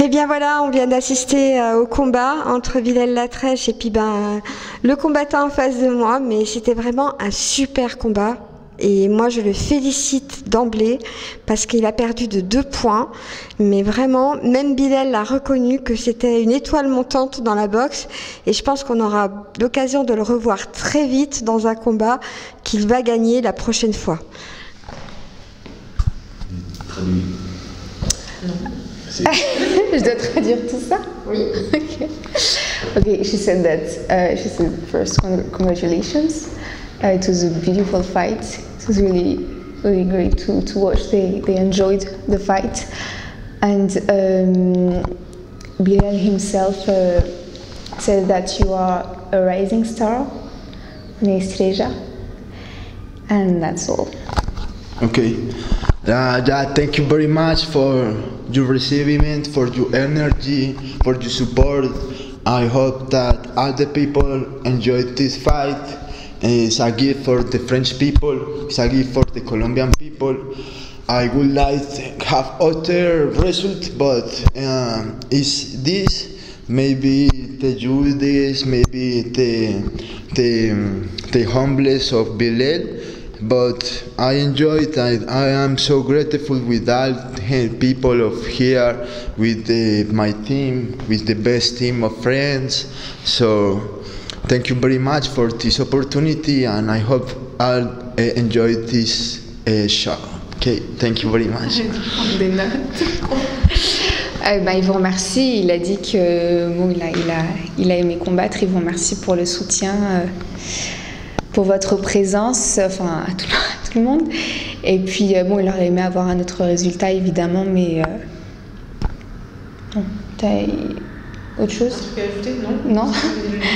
Eh bien voilà, on vient d'assister au combat entre Bilal Latrèche et puis le combattant en face de moi, mais c'était vraiment un super combat. Et moi je le félicite d'emblée parce qu'il a perdu de 2 points, mais vraiment, même Bilal l'a reconnu que c'était une étoile montante dans la boxe et je pense qu'on aura l'occasion de le revoir très vite dans un combat qu'il va gagner la prochaine fois. Je dois traduire tout ça? Oui. Okay, she said that, she said first, congratulations. It was a beautiful fight. It was really, really great to watch. They enjoyed the fight. And Bilal himself said that you are a rising star, uma estrela. And that's all. Okay. Thank you very much for your receivement, for your energy, for your support. I hope that all the people enjoyed this fight. It's a gift for the French people, it's a gift for the Colombian people. I would like to have other results, but is this maybe the Judas, maybe the homeless of Bilal? But I enjoyed it. I am so grateful with all people of here, with my team, with the best team of friends. So thank you very much for this opportunity, and I hope I'll enjoy this show. Okay, thank you very much. Des notes. Il vous remercie. Il a dit que bon, il a aimé combattre. Il vous remercie pour le soutien. Pour votre présence, enfin à tout le monde. Et puis bon, il aurait aimé avoir un autre résultat évidemment, mais bon, t'as autre chose? Un truc à ajouter? Non.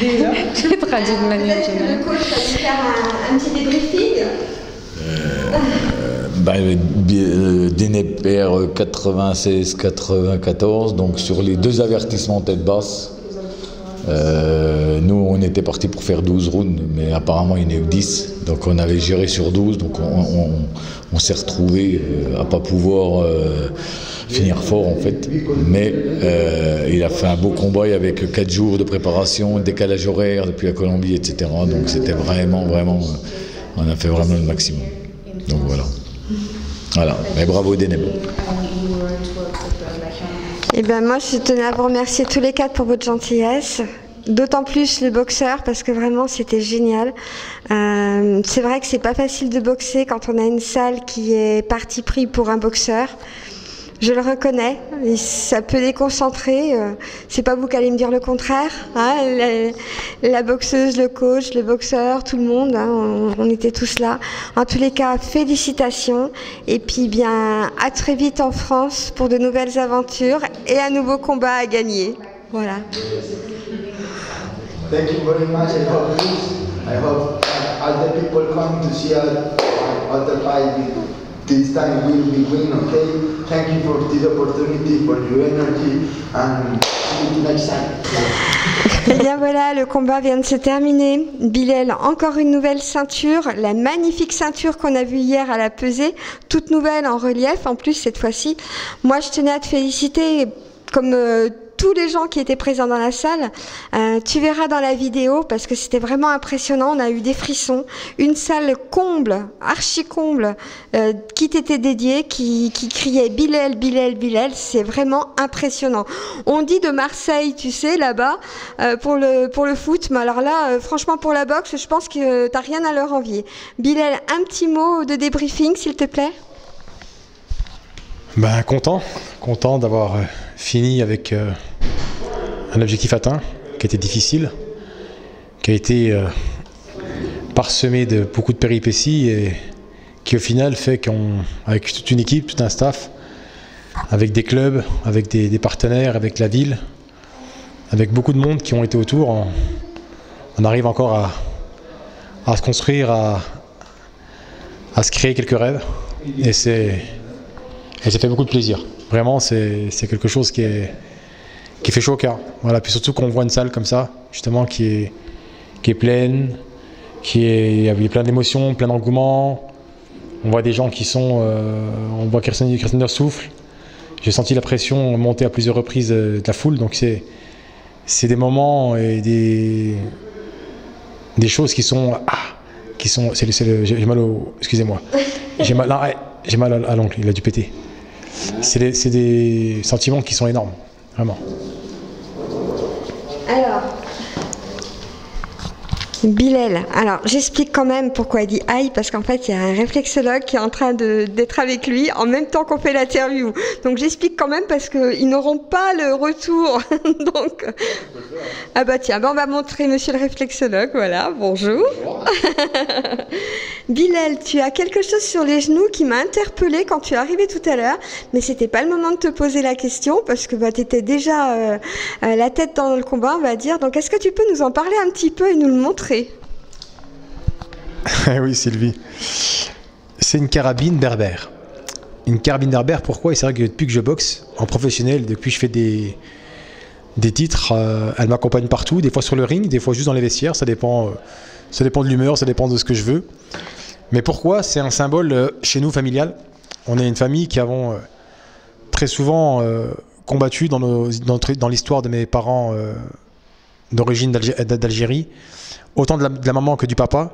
J'ai traduit de manière générale. Le coach va nous faire un petit débriefing. Deneb perd 96-94, donc sur les 2 avertissements tête basse. Nous on était parti pour faire 12 rounds, mais apparemment il n'y en a eu 10, donc on avait géré sur 12, donc on s'est retrouvé à pas pouvoir finir fort en fait, mais il a fait un beau combat avec 4 jours de préparation, décalage horaire depuis la Colombie, etc. Donc c'était vraiment, on a fait vraiment le maximum, donc voilà, et bravo Deneb. Eh bien moi je tenais à vous remercier tous les 4 pour votre gentillesse, d'autant plus le boxeur parce que vraiment c'était génial. C'est vrai que c'est pas facile de boxer quand on a une salle qui est parti pris pour un boxeur. Je le reconnais, ça peut déconcentrer, c'est pas vous qui allez me dire le contraire, hein, la boxeuse, le coach, le boxeur, tout le monde, hein, on était tous là. En tous les cas, félicitations et puis bien à très vite en France pour de nouvelles aventures et un nouveau combat à gagner. Voilà. Thank you very much. I hope all the people come to see all the fight. This time we will win, okay? Thank you for this opportunity, for your energy, and see you next time. Et bien voilà, le combat vient de se terminer. Bilal, encore une nouvelle ceinture, la magnifique ceinture qu'on a vue hier à la pesée, toute nouvelle en relief, en plus cette fois-ci. Moi je tenais à te féliciter, comme tous les gens qui étaient présents dans la salle. Tu verras dans la vidéo parce que c'était vraiment impressionnant, on a eu des frissons, une salle comble, archi comble, qui t'était dédiée, qui criait Bilal, Bilal, Bilal, c'est vraiment impressionnant. On dit de Marseille, tu sais, là-bas, pour le foot, mais alors là, franchement pour la boxe, je pense que t'as rien à leur envier. Bilal, un petit mot de débriefing s'il te plaît. Ben, content d'avoir fini avec un objectif atteint, qui a été difficile, qui a été parsemé de beaucoup de péripéties et qui au final fait qu'avec toute une équipe, tout un staff, avec des clubs, avec des partenaires, avec la ville, avec beaucoup de monde qui ont été autour, on arrive encore à se construire, à se créer quelques rêves et ça fait beaucoup de plaisir. Vraiment, c'est quelque chose qui fait chaud au cœur. Voilà. Puis surtout qu'on voit une salle comme ça, justement, qui est pleine, il y a plein d'émotions, plein d'engouement. On voit des gens qui sont... on voit Kirsten souffle. J'ai senti la pression monter à plusieurs reprises de la foule, donc c'est des moments et des choses qui sont... j'ai mal au... Excusez-moi. J'ai mal à l'ongle, il a dû péter. C'est des sentiments qui sont énormes, vraiment. Alors, Bilal, alors j'explique quand même pourquoi il dit aïe, parce qu'en fait il y a un réflexologue qui est en train d'être avec lui en même temps qu'on fait l'interview. Donc j'explique quand même parce qu'ils n'auront pas le retour. Donc, ah bah tiens, on va montrer monsieur le réflexologue, voilà, bonjour. Bilal, tu as quelque chose sur les genoux qui m'a interpellée quand tu es arrivé tout à l'heure, mais c'était pas le moment de te poser la question parce que tu étais déjà la tête dans le combat, on va dire. Donc est-ce que tu peux nous en parler un petit peu et nous le montrer? Oui, Sylvie. C'est une carabine berbère. Une carabine berbère, pourquoi? Et c'est vrai que depuis que je boxe en professionnel, depuis que je fais des titres, elle m'accompagne partout, des fois sur le ring, des fois juste dans les vestiaires, ça dépend de l'humeur, ça dépend de ce que je veux. Mais pourquoi? C'est un symbole chez nous familial. On est une famille qui avons très souvent combattu dans l'histoire de mes parents d'origine d'Algérie, autant de la maman que du papa.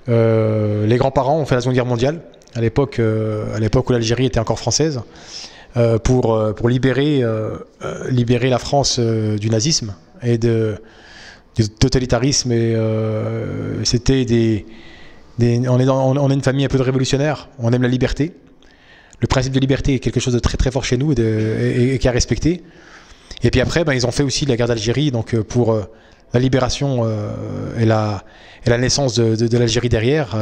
Les grands-parents ont fait la Seconde Guerre mondiale, à l'époque où l'Algérie était encore française, pour libérer la France du nazisme et du totalitarisme. Et c'était on est une famille un peu de révolutionnaires, on aime la liberté. Le principe de liberté est quelque chose de très très fort chez nous et qui est respecté. Et puis après, ils ont fait aussi la guerre d'Algérie, donc pour la libération et la naissance de l'Algérie derrière.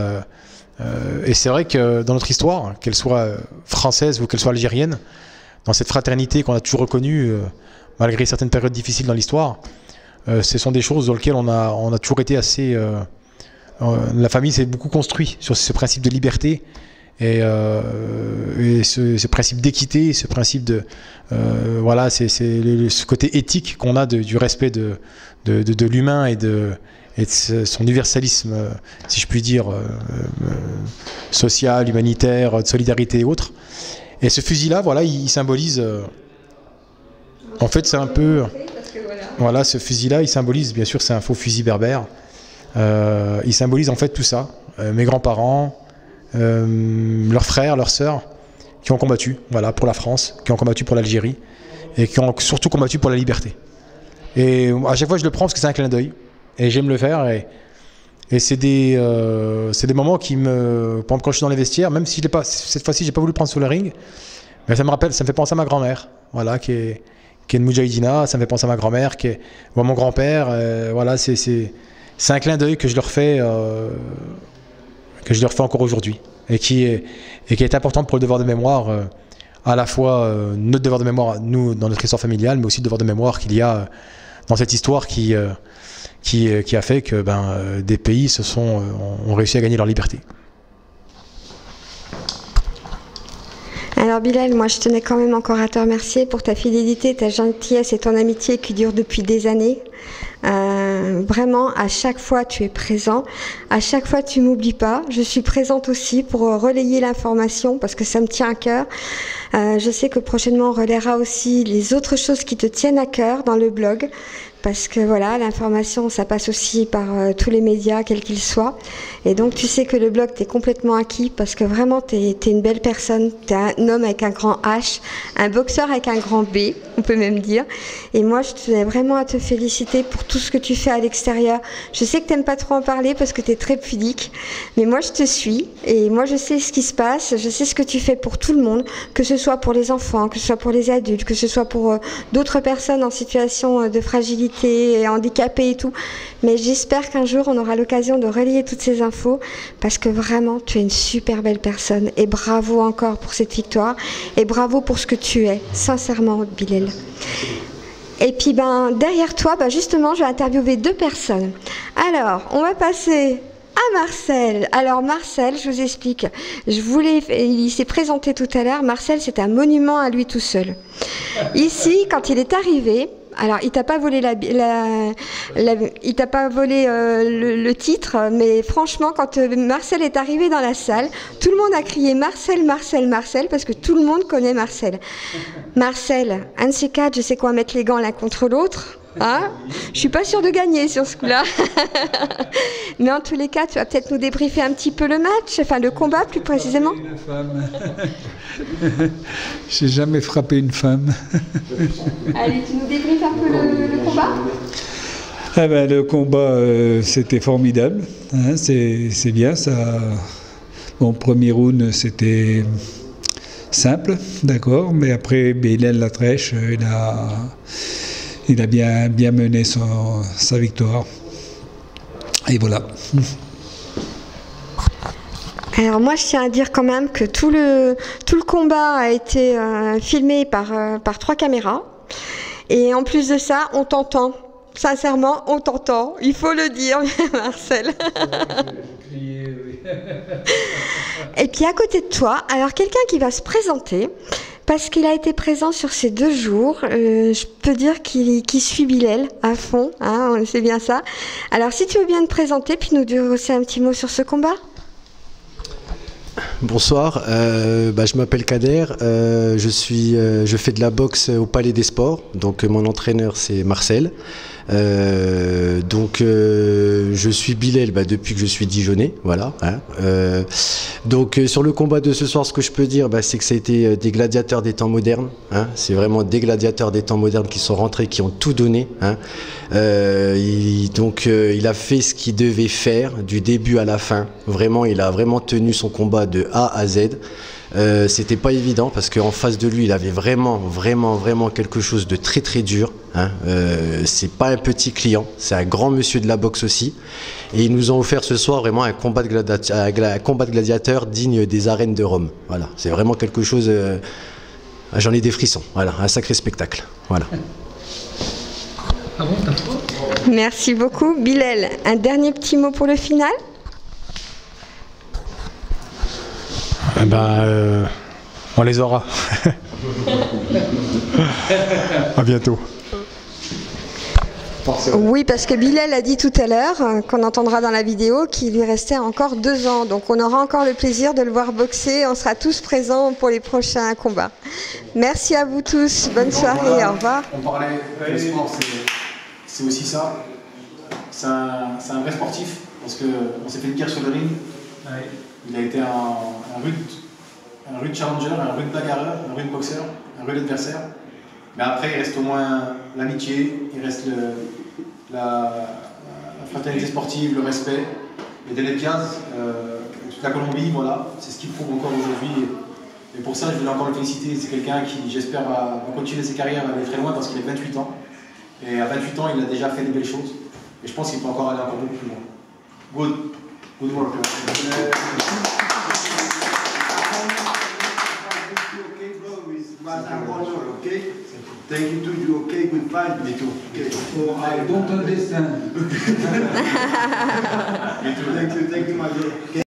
Et c'est vrai que dans notre histoire, qu'elle soit française ou qu'elle soit algérienne, dans cette fraternité qu'on a toujours reconnue, malgré certaines périodes difficiles dans l'histoire, ce sont des choses dans lesquelles on a toujours été assez... la famille s'est beaucoup construite sur ce principe de liberté et ce principe d'équité, ce principe de... voilà, c'est ce côté éthique qu'on a du respect de l'humain et de son universalisme, si je puis dire, social, humanitaire, de solidarité et autres. Et ce fusil-là, voilà, il symbolise... en fait, c'est un peu... Voilà, ce fusil-là, il symbolise, bien sûr, c'est un faux fusil berbère. Il symbolise en fait tout ça. Mes grands-parents, leurs frères, leurs sœurs, qui ont combattu, voilà, pour la France, qui ont combattu pour l'Algérie, et qui ont surtout combattu pour la liberté. Et à chaque fois, je le prends parce que c'est un clin d'œil. Et j'aime le faire. Et c'est des moments qui me... Par exemple, quand je suis dans les vestiaires, même si cette fois-ci, j'ai pas voulu prendre sur le ring, mais ça me fait penser à ma grand-mère, voilà, qui est une Moudjahidina, ça me fait penser à ma grand-mère, ou à mon grand-père, voilà, c'est un clin d'œil que je leur fais encore aujourd'hui, et qui est important pour le devoir de mémoire, à la fois notre devoir de mémoire, nous, dans notre histoire familiale, mais aussi le devoir de mémoire qu'il y a dans cette histoire qui a fait que des pays ont réussi à gagner leur liberté. Alors Bilal, moi je tenais quand même encore à te remercier pour ta fidélité, ta gentillesse et ton amitié qui dure depuis des années. Vraiment, à chaque fois tu es présent, à chaque fois tu m'oublies pas. Je suis présente aussi pour relayer l'information parce que ça me tient à cœur. Je sais que prochainement on relaiera aussi les autres choses qui te tiennent à cœur dans le blog. Parce que voilà, l'information, ça passe aussi par tous les médias, quels qu'ils soient. Et donc, tu sais que le blog, t'es complètement acquis parce que vraiment, t'es une belle personne. T'es un homme avec un grand H, un boxeur avec un grand B, on peut même dire. Et moi, je tenais vraiment à te féliciter pour tout ce que tu fais à l'extérieur. Je sais que t'aimes pas trop en parler parce que t'es très pudique. Mais moi, je te suis. Et moi, je sais ce qui se passe. Je sais ce que tu fais pour tout le monde. Que ce soit pour les enfants, que ce soit pour les adultes, que ce soit pour d'autres personnes en situation de fragilité, et handicapés et tout, mais j'espère qu'un jour on aura l'occasion de relayer toutes ces infos parce que vraiment tu es une super belle personne et bravo encore pour cette victoire et bravo pour ce que tu es, sincèrement Bilal. Et puis derrière toi, justement je vais interviewer deux personnes. Alors on va passer à Marcel. Alors Marcel, je vous explique. Il s'est présenté tout à l'heure. Marcel, c'est un monument à lui tout seul. Ici, quand il est arrivé, Alors, il t'a pas volé il t'a pas volé le titre, mais franchement, quand Marcel est arrivé dans la salle, tout le monde a crié Marcel, Marcel, Marcel, parce que tout le monde connaît Marcel. Marcel, un de ces quatre, je sais quoi mettre les gants l'un contre l'autre. Hein, je suis pas sûre de gagner sur ce coup-là. Mais en tous les cas, tu vas peut-être nous débriefer un petit peu le match, enfin le combat plus précisément. Une femme. J'ai jamais frappé une femme. Allez, tu nous débriefes un peu le combat. Ah ben, le combat, c'était formidable. Hein, c'est bien ça. Bon, premier round, c'était simple, d'accord. Mais après, Bilal Latrèche, il a bien mené sa victoire. Et voilà. Alors moi, je tiens à dire quand même que tout le combat a été filmé par 3 caméras. Et en plus de ça, on t'entend. Sincèrement, on t'entend. Il faut le dire, Marcel. Et puis à côté de toi, alors quelqu'un qui va se présenter, parce qu'il a été présent sur ces 2 jours, je peux dire qu'il suit Bilal à fond, hein, c'est bien ça. Alors si tu veux bien te présenter, puis nous dire aussi un petit mot sur ce combat. Bonsoir, je m'appelle Kader, je fais de la boxe au Palais des Sports, donc mon entraîneur c'est Marcel. Je suis Bilal depuis que je suis Dijonnais, voilà. Hein. Sur le combat de ce soir, ce que je peux dire, c'est que ça a été des gladiateurs des temps modernes. Hein. C'est vraiment des gladiateurs des temps modernes qui sont rentrés, qui ont tout donné. Hein. Il a fait ce qu'il devait faire du début à la fin. Vraiment, il a vraiment tenu son combat de A à Z. C'était pas évident parce qu'en face de lui, il avait vraiment quelque chose de très très dur. Hein. C'est pas un petit client, c'est un grand monsieur de la boxe aussi. Et ils nous ont offert ce soir vraiment un combat de gladiateurs digne des arènes de Rome. Voilà, c'est vraiment quelque chose. J'en ai des frissons. Voilà, un sacré spectacle. Voilà. Ah bon, t'as trop ? Merci beaucoup, Bilal. Un dernier petit mot pour le final ? On les aura. À bientôt. Oui, parce que Bilal a dit tout à l'heure, qu'on entendra dans la vidéo, qu'il lui restait encore 2 ans. Donc on aura encore le plaisir de le voir boxer. On sera tous présents pour les prochains combats. Merci à vous tous. Bonne soirée. Au revoir. On parlait, le sport, c'est aussi ça. C'est un vrai sportif. Parce qu'on s'est fait une guerre sur le ring. Ouais. Il a été un rude challenger, un rude bagarreur, un rude boxeur, un rude adversaire. Mais après, il reste au moins l'amitié, il reste la fraternité sportive, le respect. Et Deneb Diaz, toute la Colombie, voilà, c'est ce qu'il prouve encore aujourd'hui. Et pour ça, je voulais encore le féliciter. C'est quelqu'un qui, j'espère, va continuer ses carrières, va aller très loin parce qu'il a 28 ans. Et à 28 ans, il a déjà fait des belles choses. Et je pense qu'il peut encore aller encore beaucoup plus loin. Good work. Okay? Thank you to you, okay? Goodbye. Me too. Okay. So I don't understand. Me too. Thank you, my brother.